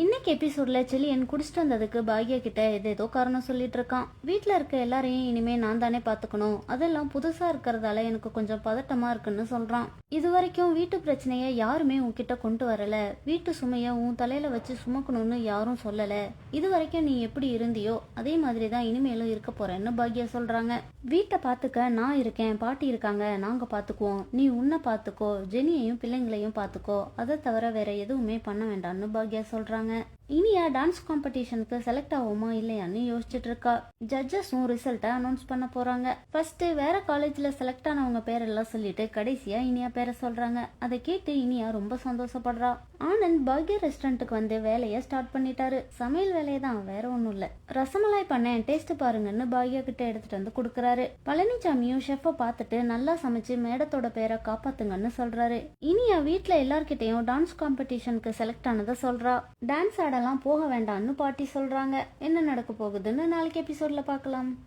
இன்னைக்கு எபிசோட்ல செலியன் குடிச்சிட்டு வந்ததுக்கு பாக்யா கிட்ட ஏதோ காரணம் சொல்லிட்டு இருக்கான். வீட்டுல இருக்க எல்லாரையும் இனிமே நான் தானே பாத்துக்கணும், அதெல்லாம் புதுசா இருக்கிறதால எனக்கு கொஞ்சம் பதட்டமா இருக்குன்னு சொல்றான். இது வரைக்கும் வீட்டு பிரச்சனைய யாருமே உன்கிட்ட கொண்டு வரல, வீட்டு சுமைய உன் தலையில வச்சு சுமக்கணும்னு யாரும் சொல்லல. இது வரைக்கும் நீ எப்படி இருந்தியோ அதே மாதிரிதான் இனிமேலும் இருக்க போறேன்னு பாக்யா சொல்றாங்க. வீட்டை பாத்துக்க நான் இருக்கேன், பாட்டி இருக்காங்க, நாங்க பாத்துக்குவோம், நீ உன்னை பாத்துக்கோ, ஜெனியையும் பிள்ளைங்களையும் பாத்துக்கோ, அதை தவிர வேற எதுவுமே பண்ண வேண்டாம்னு பாக்யா சொல்றாங்க. இனியா டான்ஸ் காம்படிஷனுக்கு செலக்ட் ஆகுமா இல்லையான்னு யோசிச்சுட்டு இருக்கா. ஜட்ஜஸும் ரிசல்ட்டை அனௌன்ஸ் பண்ண போறாங்க. ஃபர்ஸ்ட் வேற காலேஜ்ல செலக்ட் ஆனவங்க பேரெல்லாம் சொல்லிட்டு கடைசியா இனியா பேரை சொல்றாங்க. அதை கேட்டு இனியா ரொம்ப சந்தோஷப்படுறா. ஆனந்த் பாக்யா ரெஸ்டாரண்ட்டுக்கு வந்து வேலையை ஸ்டார்ட் பண்ணிட்டாரு. சமையல் வேலையை தான், வேற ஒன்றும் இல்ல. ரசமலாய் பண்ணேன், டேஸ்ட் பாருங்கன்னு பாக்யா கிட்ட எடுத்துட்டு வந்து கொடுக்குறாரு. பழனிசாமியும் ஷெஃப்பை பார்த்துட்டு நல்லா சமைச்சு மேடத்தோட பேரை காப்பாத்துங்கன்னு சொல்றாரு. இனியா வீட்டுல எல்லார்கிட்டையும் டான்ஸ் காம்படிஷனுக்கு செலக்ட் ஆனதை சொல்றா. டான்ஸ் ஆடலாம் போக வேண்டாம்னு பாட்டி சொல்றாங்க. என்ன நடக்க போகுதுன்னு நாளைக்கு எபிசோட்ல பார்க்கலாம்.